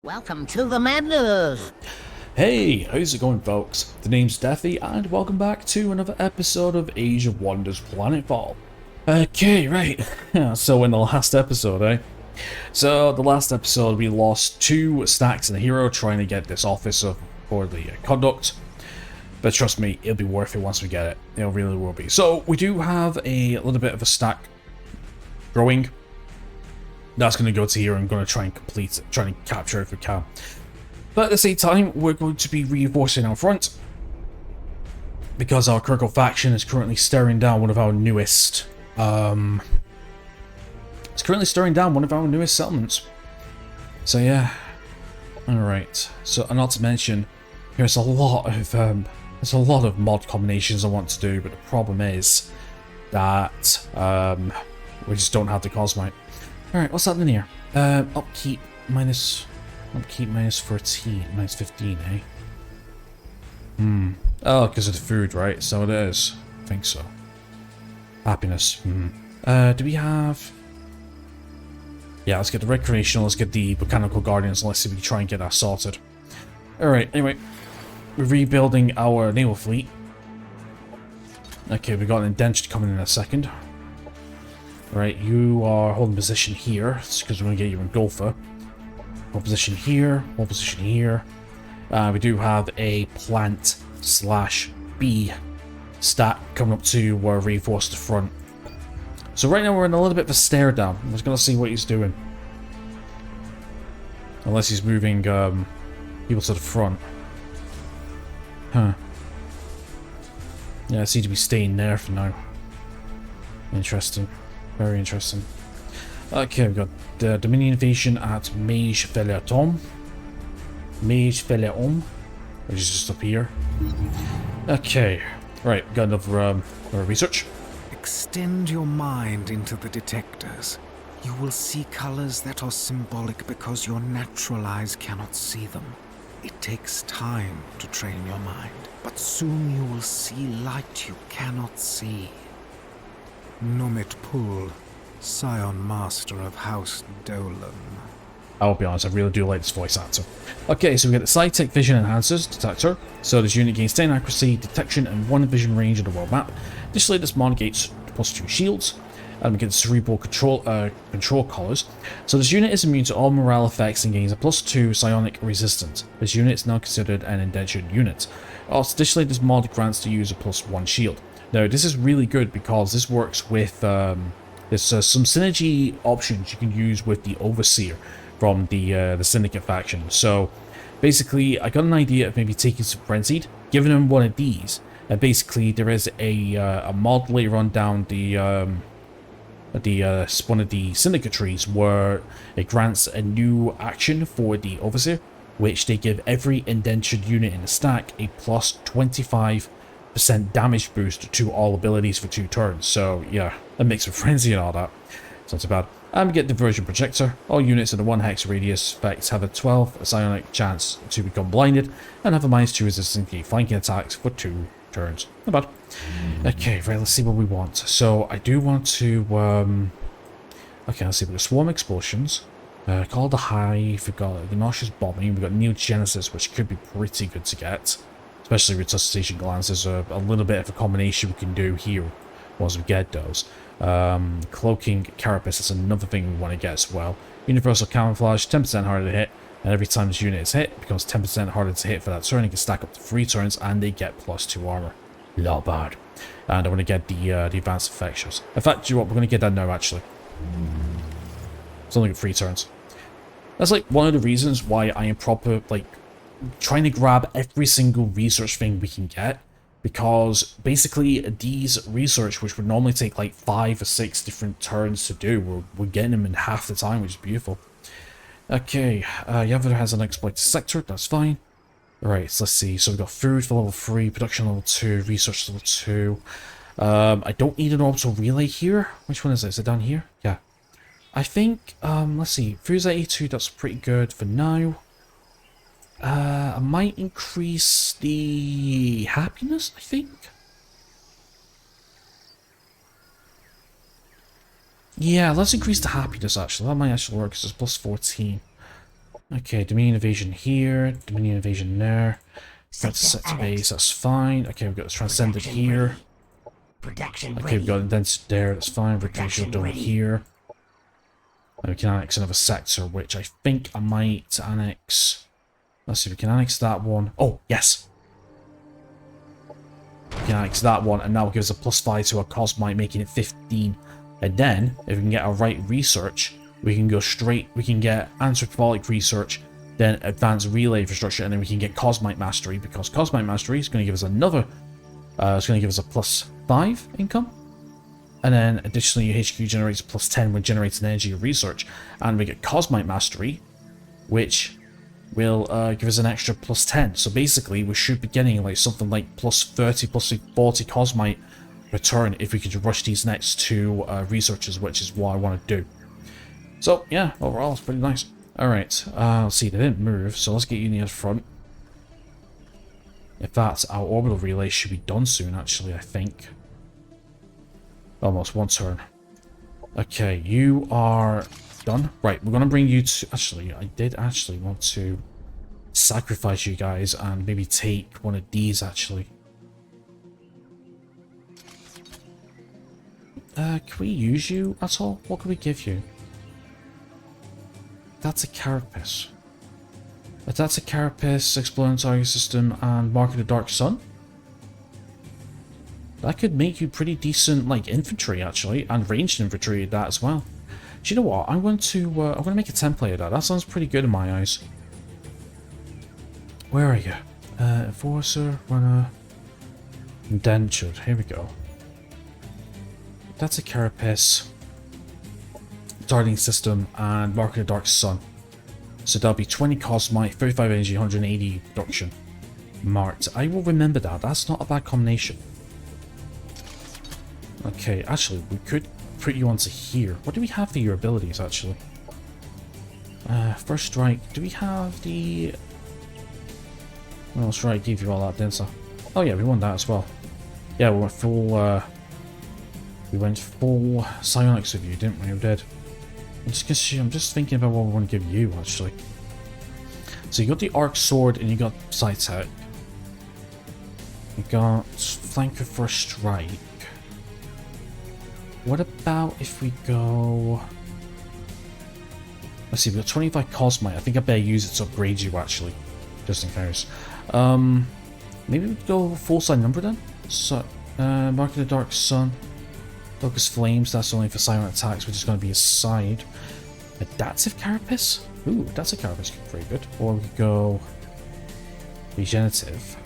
Welcome to the madness! Hey, how's it going, folks? The name's Deathy, and welcome back to another episode of Age of Wonders Planetfall. Okay, right. So in the last episode, So the last episode we lost 2 stacks in the hero trying to get this officer for the conduct. But trust me, it'll be worth it once we get it. It really will be. So we do have a little bit of a stack growing. That's going to go to here. I'm going to try and complete it, try and capture it if we can. But at the same time, we're going to be reinforcing our front because our Kirkle faction is currently staring down one of our newest. It's currently staring down one of our newest settlements. So yeah, all right. So and not to mention, there's a lot of mod combinations I want to do, but the problem is that we just don't have the Cosmite. Alright, what's happening here? Upkeep minus 14, minus 15, eh? Oh, because of the food, right? So it is. I think so. Happiness. Do we have... Yeah, let's get the recreational, let's get the mechanical guardians, and let's see if we can try and get that sorted. Alright, anyway. We're rebuilding our naval fleet. Okay, we got an indentured coming in a second. Right, you are holding position here. It's because we're going to get you in Golfer. Hold position here, hold position here. We do have a plant/B stat coming up to reinforce the front. So right now we're in a little bit of a stare down. I'm just going to see what he's doing. Unless he's moving people to the front. Huh. Yeah, I seem to be staying there for now. Interesting. Very interesting. Okay, we've got the Dominion invasion at Mage Veletom. Which is just up here. Okay, right, got another research. Extend your mind into the detectors. You will see colors that are symbolic because your natural eyes cannot see them. It takes time to train your mind, but soon you will see light you cannot see. Numit Pul, Scion Master of House Dolan. I'll be honest, I really do like this voice actor. Okay, so we get the Sci-Tech Vision Enhancers Detector. So this unit gains 10 accuracy, detection, and 1 vision range of the world map. Additionally, this mod gains +2 shields. And we get the Cerebral control collars. So this unit is immune to all morale effects and gains a +2 psionic resistance. This unit is now considered an indentured unit. Also, additionally, this mod grants the user +1 shield. Now, this is really good because this works with, there's some synergy options you can use with the Overseer from the Syndicate faction. So, basically, I got an idea of maybe taking some Frenzied, giving him one of these, and basically there is a mod later on down one of the Syndicate trees where it grants a new action for the Overseer, which they give every indentured unit in the stack a +25% damage boost to all abilities for 2 turns. So yeah, a mix of frenzy and all that. It's not too bad. And we get Diversion Projector. All units in the 1 hex radius effect have a 12 psionic chance to become blinded and have a -2 resistance to flanking attacks for 2 turns. Not bad. Okay, right, let's see what we want. So I do want to okay, let's see, we've got Swarm Explosions. Call the Hive, we've got the Nauseous Bombing, we've got Neo Genesis, which could be pretty good to get. Especially Resuscitation Glands, there's a little bit of a combination we can do here once we get those. Cloaking Carapace is another thing we want to get as well. Universal Camouflage, 10% harder to hit, and every time this unit is hit, it becomes 10% harder to hit for that turn. You can stack up to 3 turns, and they get +2 armor. Not bad. And I want to get the Advanced Infectious. In fact, do you know what? We're going to get that now, actually. It's only got 3 turns. That's like one of the reasons why I am trying to grab every single research thing we can get, because basically these research, which would normally take like 5 or 6 different turns to do, we're getting them in half the time, which is beautiful. Okay, Yavor has an exploited sector, that's fine. Alright, so let's see, so we've got food for level 3, production level 2, research level 2. I don't need an orbital relay here. Which one is it? Is it down here? Yeah. I think, let's see, food's at 82, that's pretty good for now. I might increase the happiness, I think. Yeah, let's increase the happiness actually. That might actually work because it's +14. Okay, Dominion Invasion here, Dominion Invasion there. Got Sector set base, X. that's fine. Okay, we've got the Transcendent here. Production Okay, we've got ready. Indented there, that's fine. Victory Shield over ready. here. And we can annex another sector, which I think I might annex. Let's see, we can annex that one. Oh, yes! We can annex that one, and that will give us a +5 to our Cosmite, making it 15. And then, if we can get our right research, we can go straight, we can get anthropomorphic research, then advanced relay infrastructure, and then we can get Cosmite mastery, because Cosmite mastery is going to give us another, it's going to give us a +5 income. And then additionally, your HQ generates a +10 when generating energy or research, and we get Cosmite mastery, which will give us an extra +10. So basically, we should be getting like something like +30, +40 Cosmite return if we could rush these next two researchers, which is what I want to do. So yeah, overall it's pretty nice. Alright, let's see, they didn't move, so let's get you near the front. In fact, our orbital relay should be done soon, actually, I think. Almost one turn. Okay, you are done. Right, we're going to bring you to... Actually, I did actually want to sacrifice you guys and maybe take one of these, actually. Can we use you at all? What can we give you? That's a carapace. That's a carapace, exploring target system, and mark of the dark sun. That could make you pretty decent, like, infantry, actually, and ranged infantry at that as well. Do you know what? I'm going to make a template of that. That sounds pretty good in my eyes. Where are you? Enforcer, runner, indentured. Here we go. That's a carapace, targeting system, and mark of the dark sun. So that'll be 20 Cosmite, 35 energy, 180 production. Marked. I will remember that. That's not a bad combination. Okay, actually, we could put you onto here. What do we have for your abilities, actually? First strike. Do we have the... Well, that's right, I gave you all that, didn't I? Oh yeah, we won that as well. Yeah, we went full... we went full psionics with you, didn't we? We did. I'm just thinking about what we want to give you, actually. So you got the arc sword and you got side tech. You got flanker for a strike. What about if we go... Let's see, we've got 25 Cosmite. I think I better use it to upgrade you, actually. Just in case. Maybe we go full side number then? So, Mark of the Dark Sun. Focus Flames, that's only for silent attacks, which is going to be a side. Adaptive Carapace? Ooh, that's a Carapace, very good. Or we could go... Regenerative.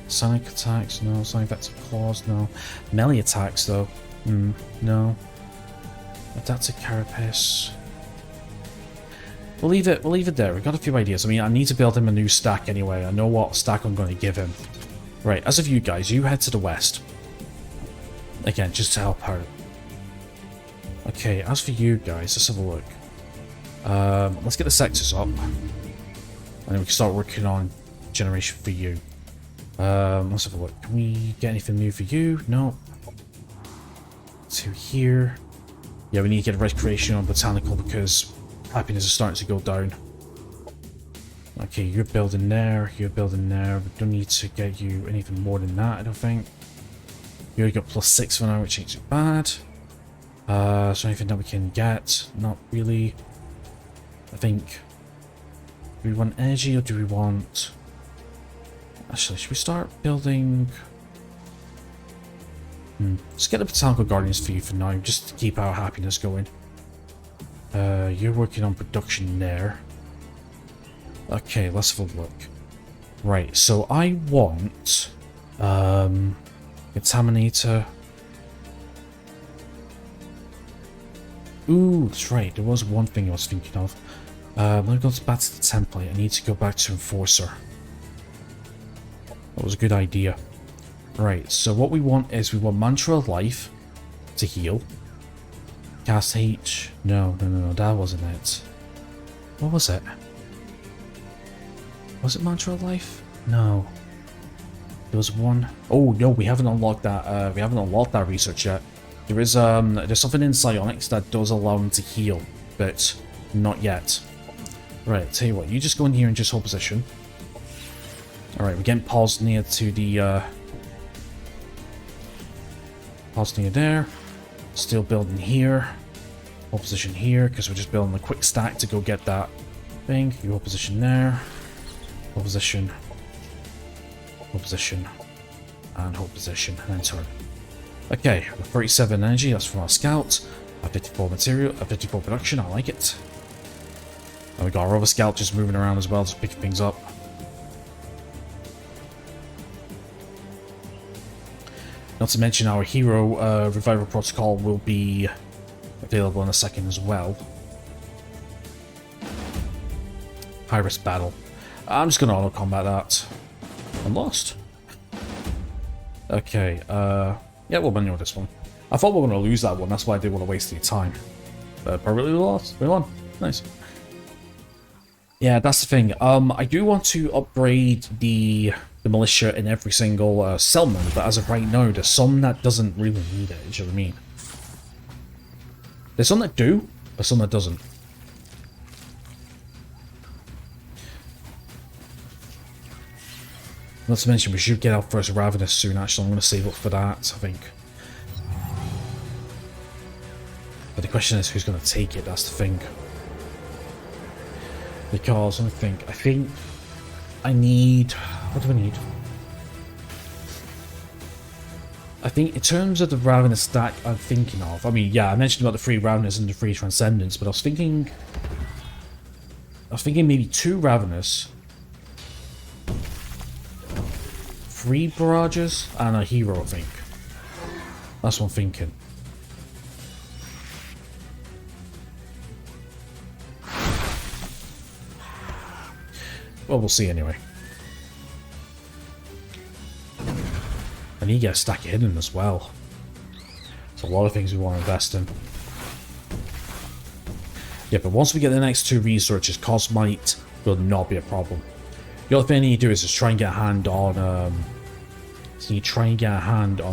Sonic attacks, no. Sonic Vector Claws, no. Melee attacks, though. No. Adaptive Carapace. We'll leave it there. We've got a few ideas. I mean, I need to build him a new stack anyway. I know what stack I'm going to give him. Right, as of you guys, you head to the west. Again, just to help out. Okay, as for you guys, let's have a look. Let's get the sectors up. And then we can start working on generation for you. Let's have a look. Can we get anything new for you? No. To here. Yeah, we need to get recreation on botanical because happiness is starting to go down. Okay, you're building there, you're building there. We don't need to get you anything more than that, I don't think. You already got +6 for now, which ain't too bad. So anything that we can get? Not really. I think... Do we want energy or do we want... Actually, should we start building... Let's get the Botanical Guardians for you for now, just to keep our happiness going. You're working on production there. Okay, let's have a look. Right, so I want... Contaminator. Ooh, that's right, there was one thing I was thinking of. Let me go back to the template. I need to go back to Enforcer. That was a good idea. Right, so what we want is we want Mantra of Life to heal. Cast H. No, that wasn't it. What was it? Was it Mantra of Life? No. There was one. Oh no, we haven't unlocked that. We haven't unlocked that research yet. There's something in psionics that does allow him to heal, but not yet. Right, tell you what, you just go in here and just hold position. Alright, we're getting paused near to the paused near there. Still building here. Hold position here, because we're just building a quick stack to go get that thing. You hold position there. Hold position. Hold position. And hold position, and then turn. Okay, 37 energy, that's from our scout. A 54 material, a 54 production, I like it. And we got our other scout just moving around as well, just picking things up. Not to mention our hero revival protocol will be available in a second as well. High risk battle. I'm just going to auto combat that. I'm lost. Okay, yeah, we'll manual this one. I thought we were going to lose that one, that's why I didn't want to waste any time. But apparently we lost. We won. Nice. Yeah, that's the thing. I do want to upgrade the militia in every single cell mode, but as of right now, there's some that doesn't really need it, do you know what I mean? There's some that do, but some that doesn't. Not to mention, we should get our first Ravenous soon, actually. I'm going to save up for that, I think. But the question is, who's going to take it? That's the thing. Because, I think I need... What do I need? I think in terms of the Ravenous stack I'm thinking of, I mean, yeah, I mentioned about the 3 Ravenous and the 3 Transcendence, but I was thinking maybe 2 Ravenous, 3 Barrages, and a hero, I think. That's what I'm thinking. Well, we'll see anyway. And you get a stack of hidden as well. There's a lot of things we want to invest in. Yeah, but once we get the next 2 researches, Cosmite will not be a problem. The other thing you need to do is just try and get a hand on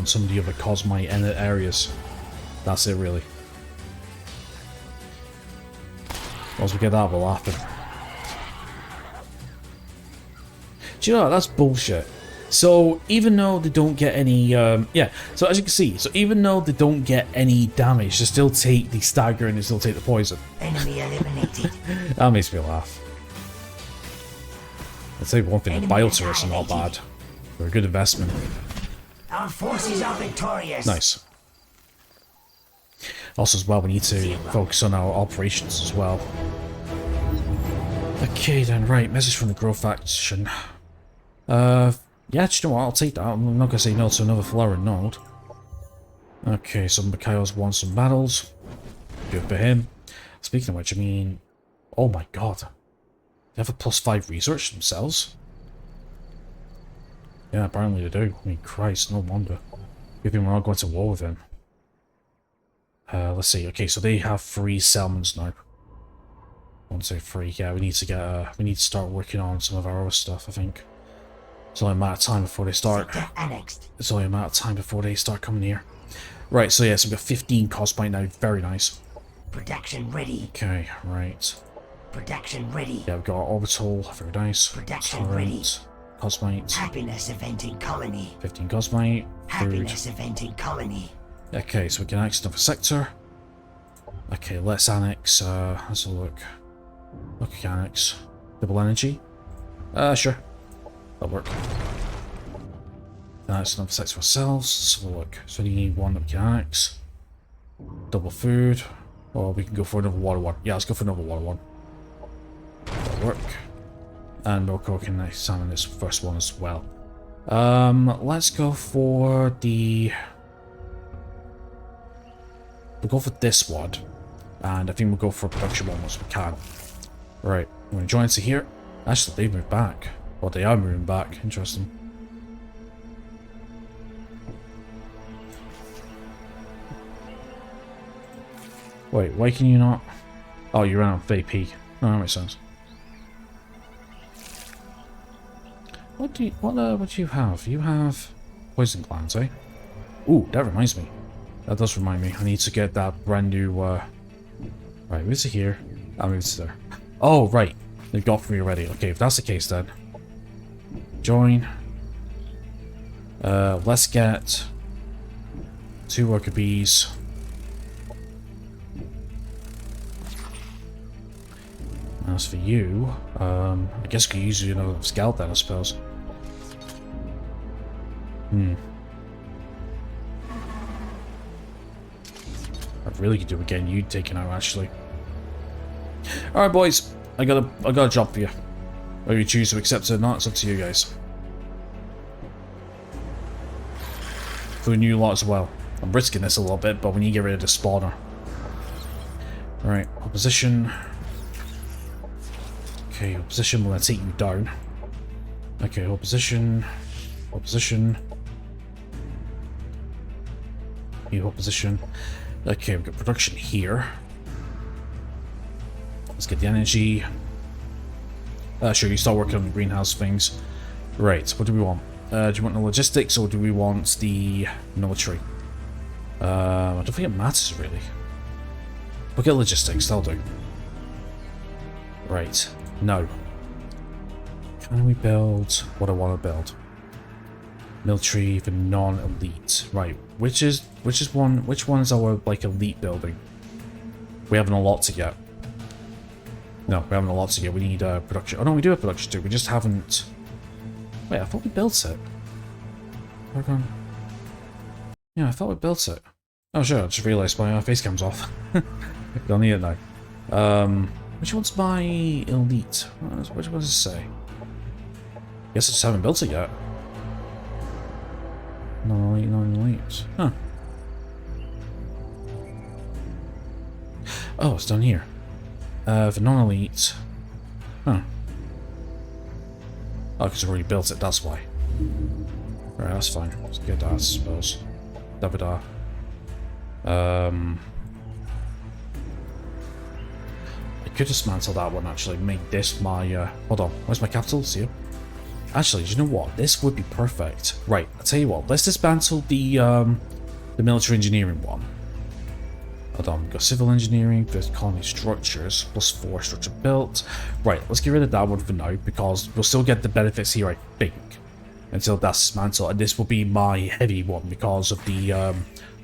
some of the other Cosmite areas. That's it, really. Once we get that, we'll happen. Do you know what? That's bullshit. So even though they don't get any, yeah. So as you can see, so even though they don't get any damage, they still take the stagger and they still take the poison. Enemy eliminated. That makes me laugh. I'll tell you one thing: the bio turrets are not bad. They're a good investment. Our forces are victorious. Nice. Also, as well, we need to focus on our operations as well. Okay, then, right. Message from the Growth Faction. Yeah, do you know what? I'll take that. I'm not going to say no to another Flower node. Okay, so Mikhail's won some battles. Good for him. Speaking of which, I mean... Oh my god. They have a +5 research themselves? Yeah, apparently they do. I mean, Christ, no wonder. Good thing we're not going to war with them. Let's see. Okay, so they have 3 Selmans now. 1, 2, 3. Yeah, we need to get. We need to start working on some of our other stuff, I think. It's only a matter of time before they start. It's only a matter of time before they start coming here. Right, so yeah, so we've got 15 Cosmite now. Very nice. Production ready. Okay, right. Production ready. Yeah, we've got our orbital. Very nice. Production ready. Cosmite. Happiness event in colony. 15 Cosmite. Happiness event in colony. Okay, so we can annex another sector. Okay, let's annex. Let's have a look. Okay, annex. Double energy. Sure. That'll work. Annex another sector ourselves. Let's have a look. So we need one that we can annex. Double food. Or we can go for another water one. Yeah, let's go for another water one. That'll work. And Milko can examine this first one as well. Let's go for the... We'll go for this one. And I think we'll go for a production one once we can. Right, we're going to join to here. Actually, they've moved back. Well, they are moving back. Interesting. Wait, why can you not? Oh, you ran out of VP. No, that makes sense. What do you have? You have poison glands, eh? Ooh, that reminds me. that does remind me. I need to get that brand new, right, where's it here? I'll move to there. Oh, right. They've got for me already. Okay, if that's the case then. Join. Let's get 2 worker bees. As for you, I guess we could use another scout then, I suppose. I really could do with getting you taken out, actually. Alright, boys. I got a job for you. Whether you choose to accept it or not, it's up to you guys. For a new lot as well. I'm risking this a little bit, but we need to get rid of the spawner. Alright, opposition. Okay, opposition, we're going to take you down. Okay, opposition. Opposition. You opposition. Okay, we've got production here. Let's get the energy. Sure, you start working on the greenhouse things. Right, what do we want? Do you want the logistics or do we want the military? I don't think it matters really. We'll get logistics, that'll do. Right, no. Can we build what I want to build? Military for non-elite. Right, which one is our like elite building? We haven't a lot to get. No, we haven't a lot to get. We need production. Oh no, we do have production too. We just haven't. Wait, I thought we built it. Work on. Yeah, I thought we built it. Oh sure, I just realised my face cam's off. Don't need it now. Which one's my elite? Which one does it say? Guess I just haven't built it yet. Non-elite, non-elite. Huh. Oh, it's down here. For non-elite. Huh. Oh, because I already built it, that's why. Right, that's fine. Let's get that, I suppose. Da-ba-da. I could dismantle that one, actually. Make this my, hold on. Where's my capital? See you. Actually, do you know what? This would be perfect. Right, I'll tell you what. Let's dismantle the military engineering one. Hold on, we've got civil engineering, there's colony structures, +4 structure built. Right, let's get rid of that one for now, because we'll still get the benefits here, I think, until that's dismantled. And this will be my heavy one, because of the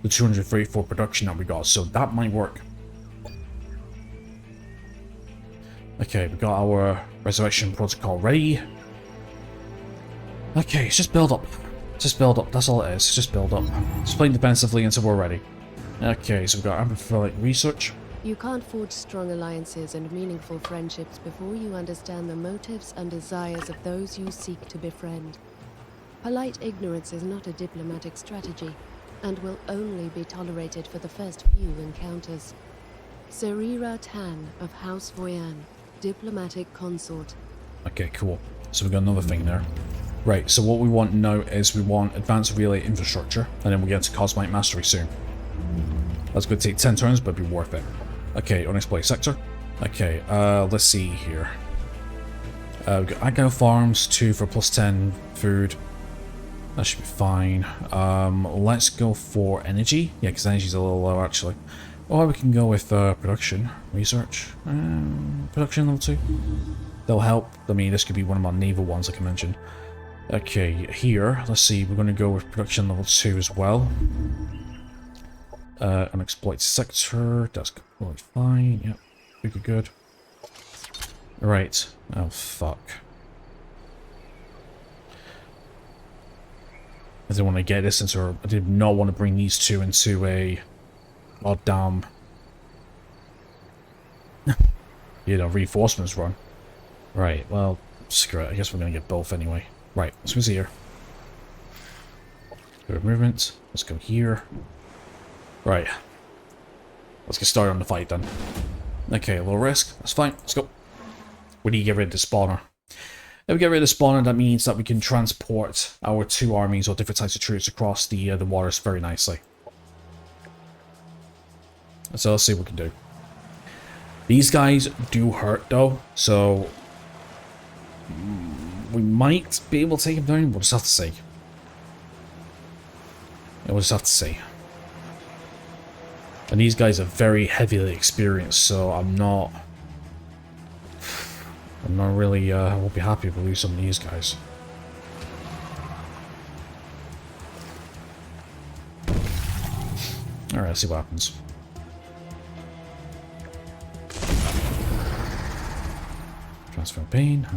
234 production that we got, so that might work. Okay, we got our resurrection protocol ready. Okay, it's just build up. Just build up, that's all it is, it's just build up. Just playing defensively until we're ready. Okay, so we've got amphiphilic research. You can't forge strong alliances and meaningful friendships before you understand the motives and desires of those you seek to befriend. Polite ignorance is not a diplomatic strategy, and will only be tolerated for the first few encounters. Serira Tan of House Voyan, diplomatic consort. Okay, cool. So we've got another thing there. Right, so what we want now is we want advanced relay infrastructure, and then we'll get into Cosmite mastery soon. That's going to take 10 turns, but it'll be worth it. Okay, unexploited sector. Okay, let's see here. We've got agile farms, 2 for +10 food. That should be fine. Let's go for energy. Yeah, because energy's a little low, actually. Or we can go with production. Research. Production level 2. They'll help. I mean, this could be one of my naval ones, like I mentioned. Okay, here, let's see. We're going to go with production level 2 as well. Unexploited sector, that's completely fine, yep, good. Right, oh fuck. I didn't want to get this into, I did not want to bring these two into a goddamn, reinforcements run. Right, well, screw it, I guess we're going to get both anyway. Right, let's go here. Go to movement, let's go here. Right. Let's get started on the fight then. Okay, low risk. That's fine. Let's go. We need to get rid of the spawner. If we get rid of the spawner, that means that we can transport our 2 armies or different types of troops across the waters very nicely. So let's see what we can do. These guys do hurt though, so we might be able to take them down. We'll just have to see. We'll just have to see. And these guys are very heavily experienced, so I'm not really, I won't be happy if we lose some of these guys. Alright, let's see what happens. Transfer pain,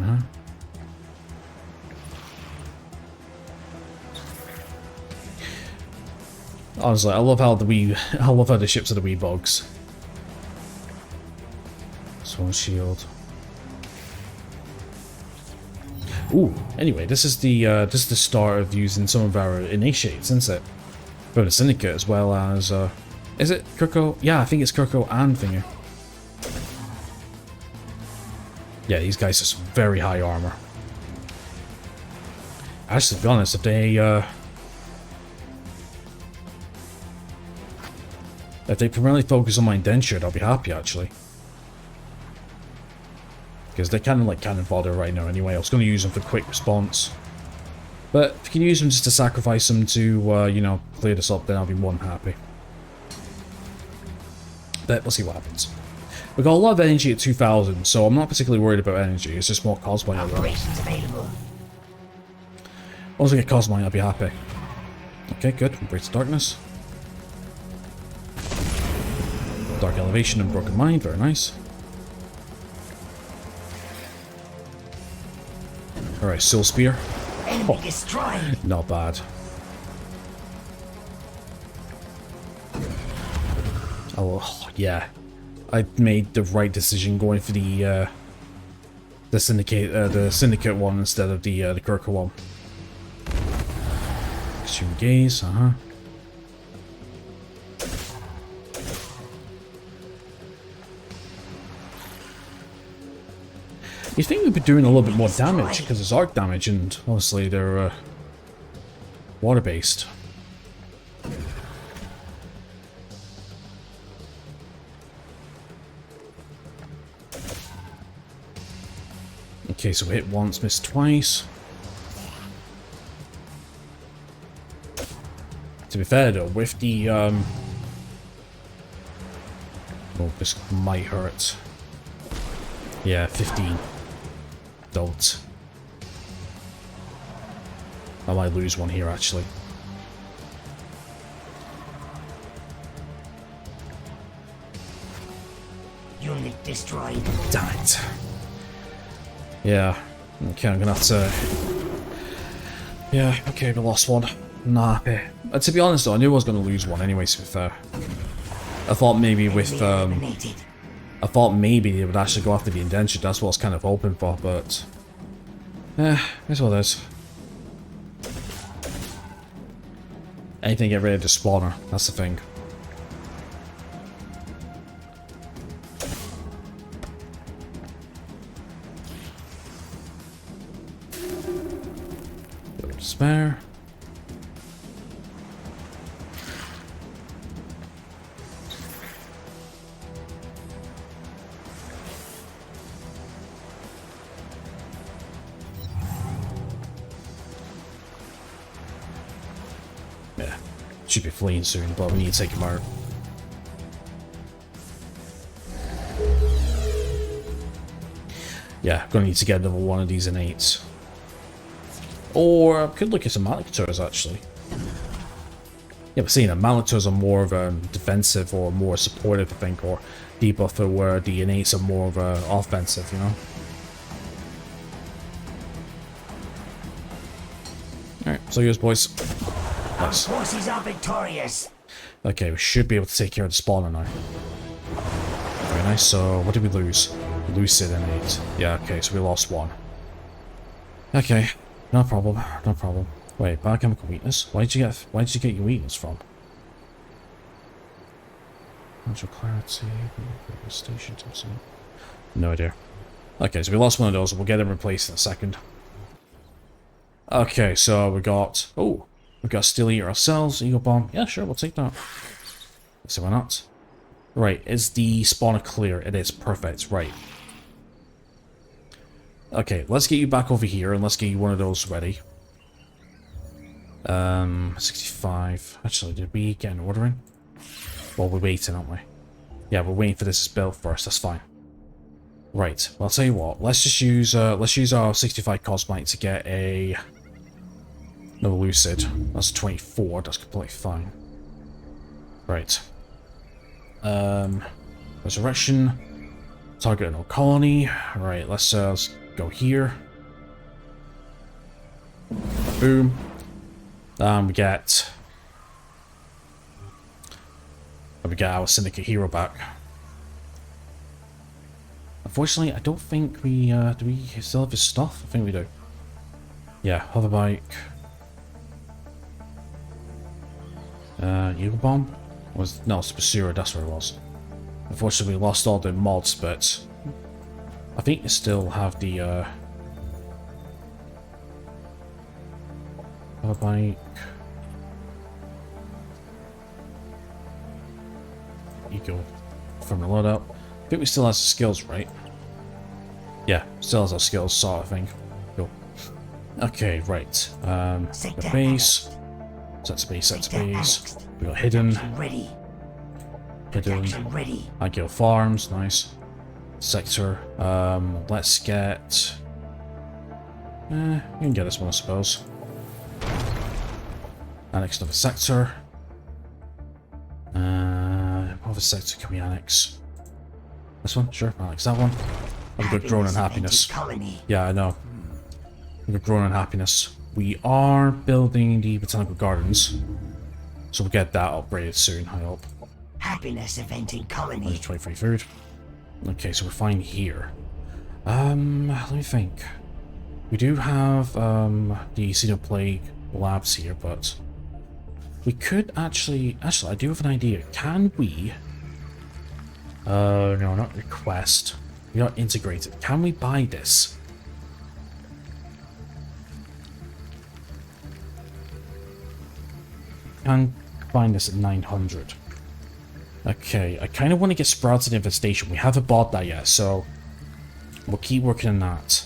Honestly, I love how the ships are the wee bugs. Swan shield. Ooh, anyway, this is the start of using some of our initiates, isn't it? For the Syndicate as well as is it Kirko? Yeah, I think it's Kirko and Finger. Yeah, these guys have some very high armor. Actually, to be honest, if they primarily focus on my indentured, I'll be happy actually. Because they're kind of like cannon fodder right now anyway. I was going to use them for quick response. But if you can use them just to sacrifice them to, you know, clear this up, then I'll be more than happy. But we'll see what happens. We've got a lot of energy at 2000, so I'm not particularly worried about energy. It's just more Cosmite. Operations available. Once I get Cosmite, I'll be happy. Okay, good. Embrace the darkness. Dark Elevation and Broken Mind, very nice. Alright, Soul Spear. Enemy destroyed. Not bad. Oh, yeah. I made the right decision going for the Syndicate one instead of the Kirka one. Extreme Gaze, You think we'd be doing a little bit more damage because it's arc damage and obviously they're water-based. Okay, so hit once, missed twice. To be fair though, with the oh, this might hurt. Yeah, 15. Don't. I might lose one here actually. Unit destroyed. Damn it. Yeah. Okay, I'm gonna have to... Yeah, okay, we lost one. Nah, okay. To be honest though, I knew I was gonna lose one anyway, to be fair. I thought maybe with, I thought maybe they would actually go after the indentured, that's what I was kind of hoping for, but... Here's what it is. Anything to get rid of the spawner, that's the thing. Spare. Yeah, should be fleeing soon, but we need to take him out. Yeah, gonna need to get another one of these innates. Or I could look at some Malactors actually. Yeah, but seeing that Malactors are more of a defensive or more supportive, I think, or debuffer, where the innates are more of a offensive, you know? Alright, so here's boys. Nice. Our forces are victorious. Okay, we should be able to take care of the spawner now. Very nice, so what did we lose? Lucid innate. Yeah, okay, so we lost one. Okay. No problem, no problem. Wait, biochemical weakness? Why did you get your weakness from? Natural clarity, station, no idea. Okay, so we lost one of those, we'll get them replaced in a second. Okay, so we got... Oh, we got Steel Eater ourselves, Eagle Bomb. Yeah, sure, we'll take that. So why not? Right, is the spawner clear? It is, perfect, right. Okay, let's get you back over here and let's get you one of those ready. 65. Actually, did we get an order in? Well, we're waiting, aren't we? Yeah, we're waiting for this to build first. That's fine. Right. Well, I'll tell you what. Let's use our 65 Cosmite to get another Lucid. That's 24. That's completely fine. Right. Resurrection. Target an old colony. Right. Let's go here. Boom. We get our Syndicate hero back. Unfortunately, I don't think we do we still have his stuff? I think we do. Yeah, hoverbike. Eagle bomb? No, it's Pursuer, that's where it was. Unfortunately, we lost all the mods, but I think you still have the hoverbike. Eagle from the loadout. I think we still has the skills, right? Yeah, still has our skills, sort of thing. Cool. Okay, right. The base. Set to base, set to base. We got hidden. Ready. Hidden. Ready. Agile farms, nice. Sector. Let's get. We can get this one, I suppose. Annex another sector. What other sector can we annex? This one? Sure, annex that one. I've got growing in happiness. Yeah, I know. We've got growing in happiness. We are building the botanical gardens, so we'll get that upgraded soon, I hope. Happiness event in colony. 23 food. Okay, so we're fine here. Let me think. We do have the Xenoplague labs here, but we could actually I do have an idea. Can we no, not request. We are integrated. Can we buy this? Can find this at 900. Okay, I kind of want to get Sprouted Infestation. We haven't bought that yet, so we'll keep working on that.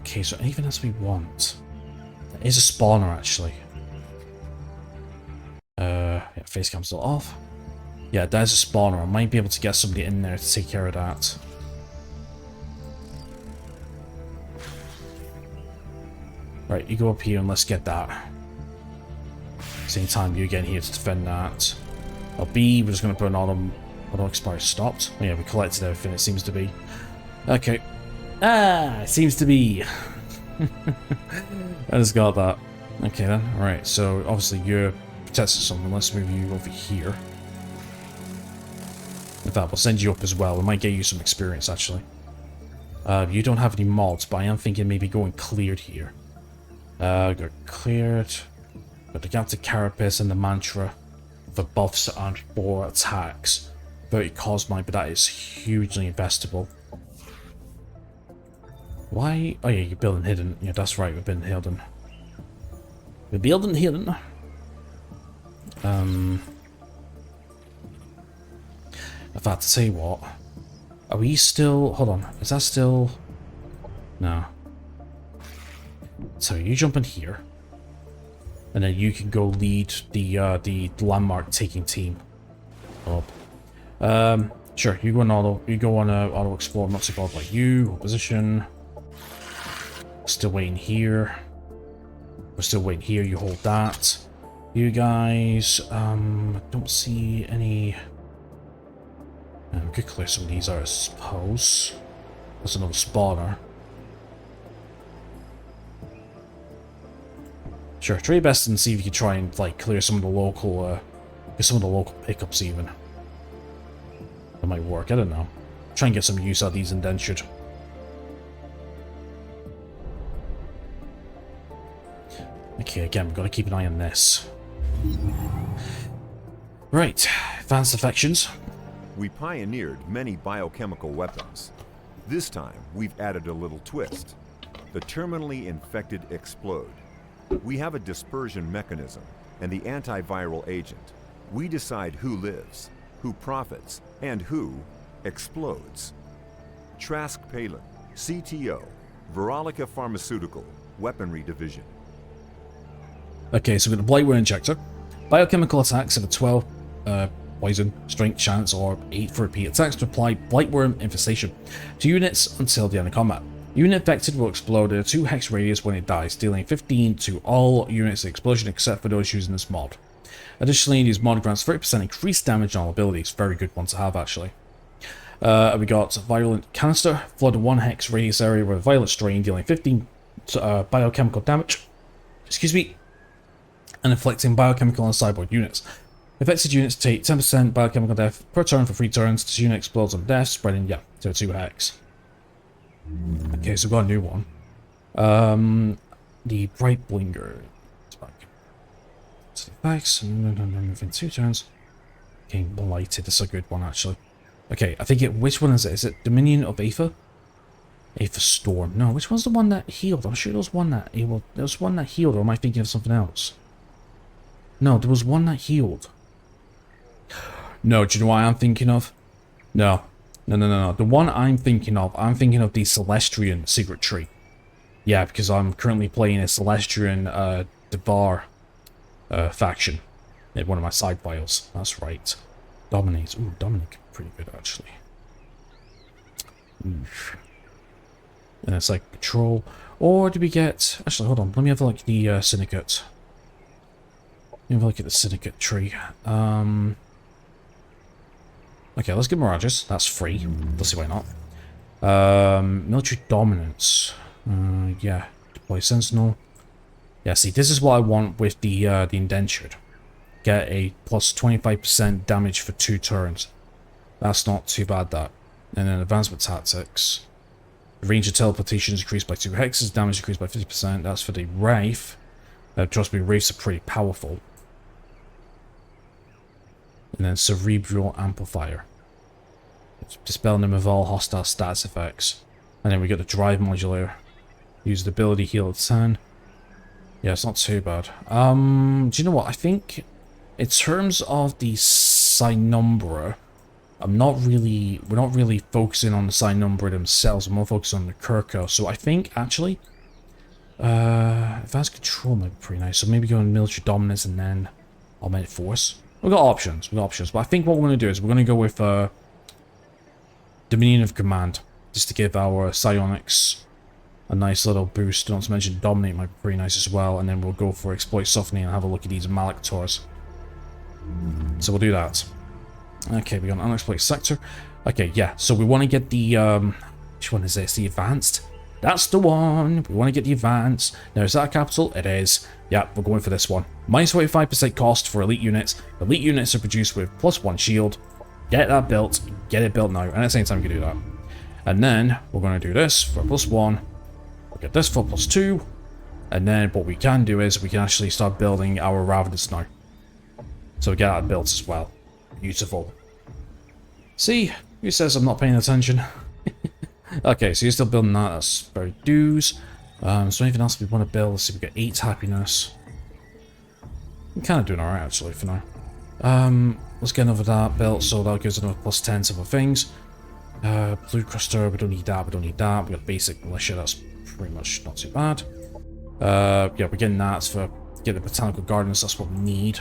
Okay, so anything else we want? There is a spawner, actually. Yeah, face cam's still off. Yeah, there's a spawner. I might be able to get somebody in there to take care of that. Right, you go up here and let's get that. Same time you get here to defend that. B, we're just going to put an auto expire stopped. Oh, yeah, we collected everything, it seems to be. Okay. It seems to be. I just got that. Okay then, alright, so obviously you're protecting something. Let's move you over here. In fact, we'll send you up as well. We might get you some experience, actually. You don't have any mods, but I am thinking maybe going cleared here. Got cleared. Got the Gigantic Carapace and the Mantra for buffs and 4 attacks. 30 Cosmite, but that is hugely investable. Why? Oh yeah, you're building hidden. Yeah, that's right, we're building hidden. We're building hidden. In fact, to tell you what, are we still? Hold on, is that still? No. So you jump in here, and then you can go lead the landmark taking team up. Sure, you go on auto. You go on auto explore. I'm not so bothered by you. Position. Still waiting here. We're still waiting here. You hold that. You guys. Don't see any. We could clear some of these out, I suppose. That's another spawner. Sure, try your best and see if you can try and like clear some of the local, pickups even. That might work. I don't know. Try and get some use out of these indentured. Okay, again, we've got to keep an eye on this. Right, advanced affections. We pioneered many biochemical weapons. This time, we've added a little twist. The terminally infected explode. We have a dispersion mechanism and the antiviral agent. We decide who lives, who profits, and who explodes. Trask Palin, CTO, Verolica Pharmaceutical, Weaponry Division. Okay, so we've got the Blightware Injector. Biochemical attacks have a poison, strength chance, or 8 for repeat attacks to apply Blightworm infestation to units until the end of combat. Unit affected will explode in a 2 hex radius when it dies, dealing 15 to all units in explosion except for those using this mod. Additionally, these mod grants 30% increased damage on all abilities. Very good one to have, actually. We got Violent Canister, flood a 1 hex radius area with a Violent Strain, dealing 15 biochemical damage. Excuse me. And inflicting biochemical on cyborg units. Affected units take 10% biochemical death per turn for 3 turns. This unit explodes on death, spreading, to a 2 hex. Okay, so we've got a new one. The Bright Blinger. It's back. Effects, within 2 turns. Okay, Blighted, this is a good one, actually. Okay, I think which one is it? Is it Dominion of Aether? Aether Storm. No, which one's the one that healed? I'm sure there was one that healed, or am I thinking of something else? No, there was one that healed. No, do you know what I'm thinking of? No. The one I'm thinking of the Celestrian Secret Tree. Yeah, because I'm currently playing a Celestrian Devar faction in one of my side files. That's right. Dominate. Ooh, Dominic. Pretty good, actually. Oof. And it's like Patrol. Or do we get... Actually, hold on. Let me have a look at the Syndicate. Let me have a look at the Syndicate tree. Okay, let's get Mirages. That's free. Let's see why not. Military Dominance. Yeah. Deploy Sentinel. Yeah, see, this is what I want with the Indentured. Get a plus 25% damage for 2 turns. That's not too bad, that. And then Advancement Tactics. The range of teleportation is increased by 2 hexes, damage increased by 50%. That's for the Wraith. Trust me, Wraiths are pretty powerful. And then Cerebral Amplifier. Dispel them of all hostile stats effects. And then we get the Drive Modulator. Use the ability heal at 10. Yeah, it's not too bad. Do you know what? I think in terms of the Cynumbra, we're not really focusing on the Cynumbra themselves. I'm more focused on the Kirko. So I think actually Advanced Control might be pretty nice. So maybe go on Military Dominance and then Augmented Force. We've got options. But I think what we're going to do is we're going to go with Dominion of Command. Just to give our Psionics a nice little boost. Not to mention Dominate might be pretty nice as well. And then we'll go for Exploit Softening and have a look at these Malactors. So we'll do that. Okay, we got an Unexploited Sector. Okay, yeah. So we want to get the... which one is this? The Advanced? That's the one. We want to get the Advanced. Now, is that a capital? It is. Yeah, we're going for this one. Minus 25% cost for elite units. Elite units are produced with +1 shield. Get that built. Get it built now. And at the same time, we can do that. And then we're going to do this for +1. We'll get this for +2. And then what we can do is we can actually start building our Ravenous now. So we get that built as well. Beautiful. See? Who says I'm not paying attention? Okay, so you're still building that. That's very dues. So anything else we want to build? Let's see, we got 8 happiness. I'm kind of doing alright actually for now. Let's get another that built, so that gives another +10 to other things. Blue Cruster, we don't need that, we got basic militia, that's pretty much not too bad. Yeah, we're getting that for get the botanical gardens, that's what we need.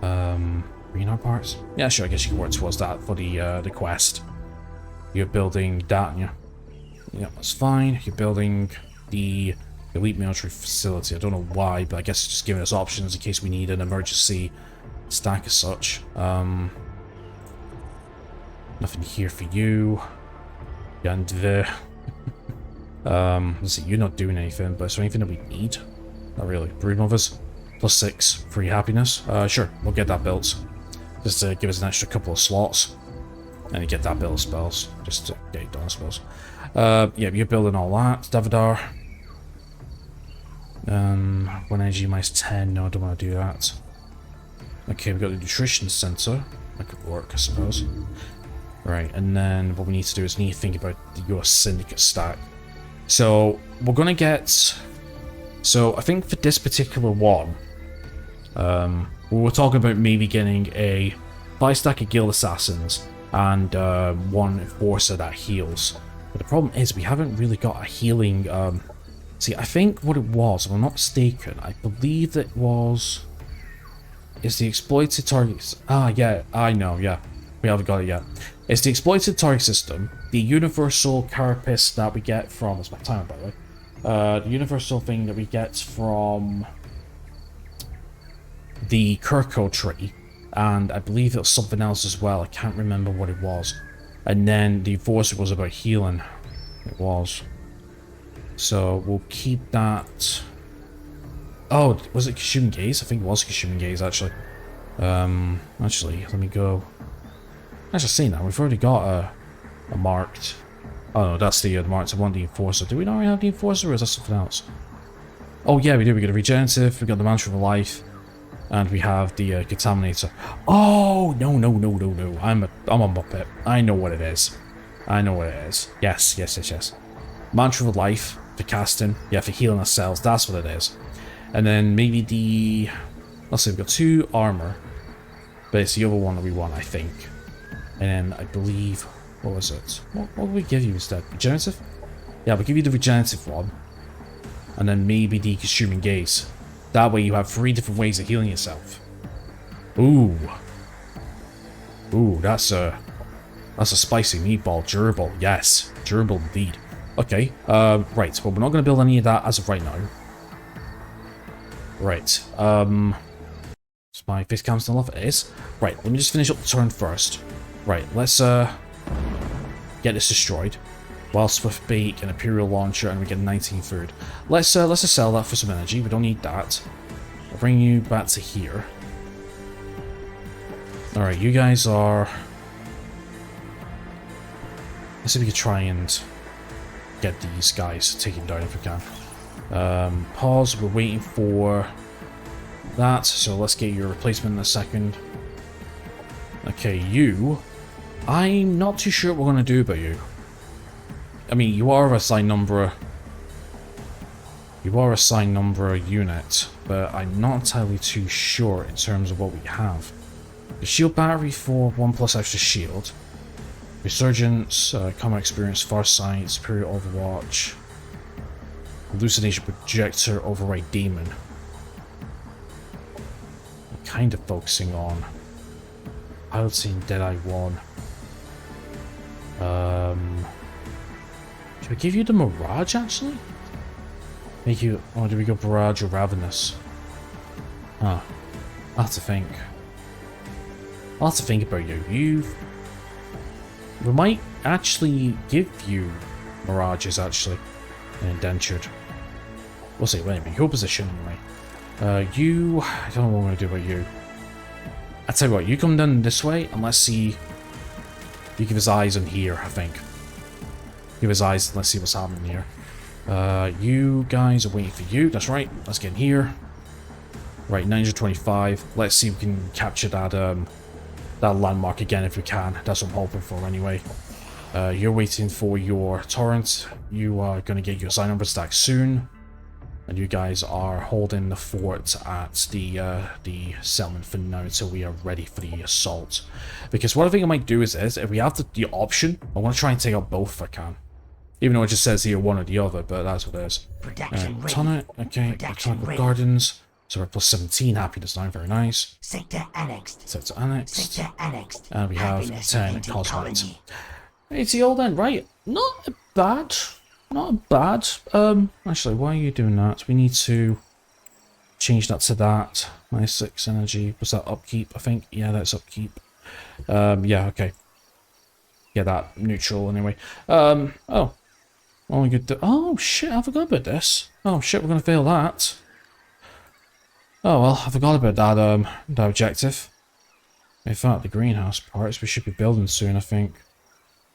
Reno parts? Yeah, sure, I guess you can work towards that for the quest. You're building that, yeah. Yeah, that's fine. You're building the elite military facility. I don't know why, but I guess it's just giving us options in case we need an emergency stack as such. Nothing here for you. And let's see, you're not doing anything, but is there anything that we need? Not really. Broodmothers. +6 free happiness. Sure, we'll get that built. Just to give us an extra couple of slots. And you get that build of spells. Just to get it done, I suppose. Yeah, you're building all that. Davadar. 1 energy minus 10. No, I don't want to do that. Okay, we've got the nutrition center. That could work, I suppose. Right, and then what we need to do is we need to think about your syndicate stack. So, we're going to get... So, I think for this particular one, we were talking about maybe getting a 5 stack of Guild Assassins and 1 Enforcer that heals. But the problem is we haven't really got a healing... See, I think what it was, if I'm not mistaken, I believe that it was... Is the exploited target... Ah, yeah, I know, yeah. We haven't got it yet. It's the exploited target system, the universal carapace that we get from... That's my timer, by the way. The universal thing that we get from the Kirko tree, and I believe it was something else as well. I can't remember what it was. And then the enforcer was about healing. It was. So we'll keep that. Oh, was it Kashuman Gaze? I think it was Kashuman Gaze, actually. Actually, let me go. Actually, see now, we've already got a marked. Oh no, that's the marked. I want the enforcer. Do we not already have the enforcer, or is that something else? Oh yeah, we do. We got a regenerative. We got the mantra of life, and we have the contaminator. Oh no no no no no! I'm a muppet. I know what it is. I know what it is. Yes yes yes yes. Mantra of life for casting. Yeah, for healing ourselves. That's what it is. And then maybe the. Let's see. We've got 2 armor, but it's the other one that we want, I think. And then I believe. What was it? What would we give you instead? Regenerative? Yeah, we'll give you the regenerative one. And then maybe the consuming gaze. That way you have 3 different ways of healing yourself. Ooh. Ooh, that's a spicy meatball. Durable. Yes. Durable indeed. Okay. Right. Well, we're not going to build any of that as of right now. Right. Is my face cam still off? It is. Right. Let me just finish up the turn first. Right. Let's, get this destroyed. Wild Swift Bake, an Imperial Launcher, and we get 19 food. Let's just sell that for some energy. We don't need that. I'll bring you back to here. Alright, you guys are... Let's see if we can try and get these guys taken down if we can. Pause, we're waiting for that, so let's get your replacement in a second. Okay, you... I'm not too sure what we're going to do about you. I mean, you are a assigned number. You are a assigned number unit, but I'm not entirely too sure in terms of what we have. The shield battery for 1+ extra shield. Resurgence, combat experience, Farsight, Superior Overwatch. Hallucination projector, override demon. I'm kind of focusing on Piloting Deadeye 1. Should we give you the Mirage, actually? Make you... Oh, do we go Barrage or Ravenous? Huh. I'll have to think. I'll have to think about you. We might actually give you Mirages, actually. And Indentured. We'll see. Wait a minute. Your position, anyway. You... I don't know what I'm going to do about you. I'll tell you what. You come down this way, and let's see... You give us eyes on here, I think. Give us eyes and let's see what's happening here. You guys are waiting for you. That's right. Let's get in here. Right, 925. Let's see if we can capture that that landmark again if we can. That's what I'm hoping for anyway. You're waiting for your torrent. You are going to get your sign number stack soon. And you guys are holding the fort at the settlement for now until we are ready for the assault. Because what I think I might do is if we have the option, I want to try and take out both if I can. Even though it just says here one or the other, but that's what it is. Tonnet, okay. Botanical Gardens. So we're plus 17 happiness now, very nice. Sector annexed. Sector annexed. Sector annexed. And we have Happiness 10 eventing Cosmite. colony. It's the old end, right? Not bad. Not bad. Actually, why are you doing that? We need to change that to that. -6 energy. Was that upkeep, I think? Yeah, that's upkeep. Yeah, okay. Yeah, that neutral anyway. Oh. Only good. Oh shit, I forgot about this. Oh shit, we're gonna fail that. Oh well, I forgot about that that objective. In fact, the greenhouse parts we should be building soon, I think.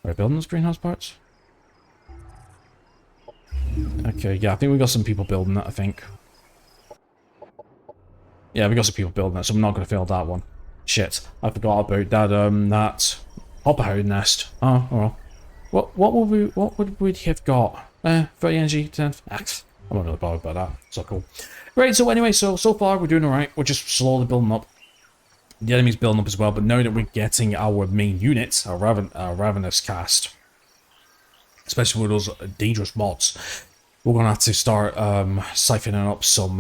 Are we building those greenhouse parts? Okay, yeah, I think we got some people building that, I think. Yeah, we got some people building that, so I'm not gonna fail that one. Shit, I forgot about that that hopperhound nest. Oh well. What would we have got? 30 energy, 10. I'm not really bothered about that. So cool. Right, so anyway, so far we're doing alright. We're just slowly building up. The enemy's building up as well, but now that we're getting our main unit, our Ravenous cast, especially with those dangerous mods, we're gonna have to start siphoning up some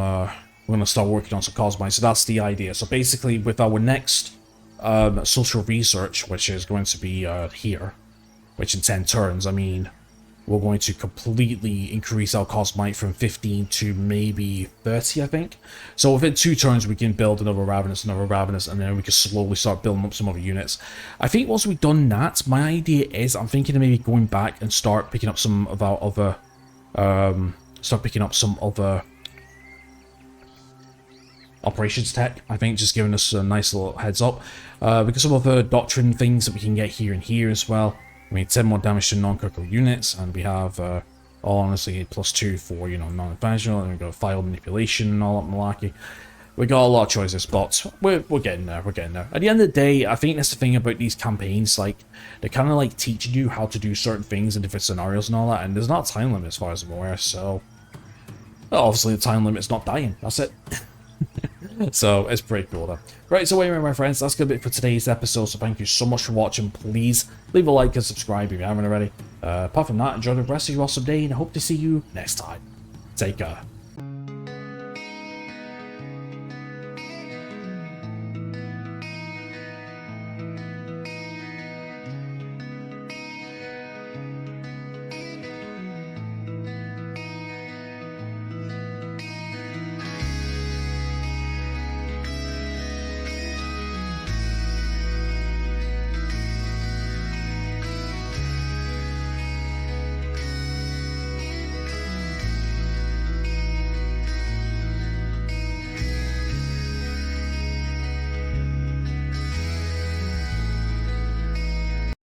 we're going to start working on some Cosmite. So that's the idea. So basically, with our next social research, which is going to be here, which in 10 turns, I mean, we're going to completely increase our Cosmite from 15 to maybe 30, I think. So within 2 turns, we can build another Ravenous, and then we can slowly start building up some other units. I think once we've done that, my idea is I'm thinking of maybe going back and start picking up some of our other, operations tech. I think just giving us a nice little heads up. Because some other doctrine things that we can get here and here as well. I mean, 10 more damage to non-critical units, and we have, all honestly, +2 for, you know, non-adventural, and we've got file manipulation and all that malarkey. We got a lot of choices, but we're getting there, we're getting there. At the end of the day, I think that's the thing about these campaigns, like, they're kind of like teaching you how to do certain things in different scenarios and all that, and there's not a time limit as far as I'm aware, so... Well, obviously the time limit's not dying, that's it. So, it's pretty cool though. Right, so anyway, my friends, that's going to be it for today's episode, so thank you so much for watching. Please leave a like and subscribe if you haven't already. Apart from that, enjoy the rest of your awesome day, and I hope to see you next time. Take care.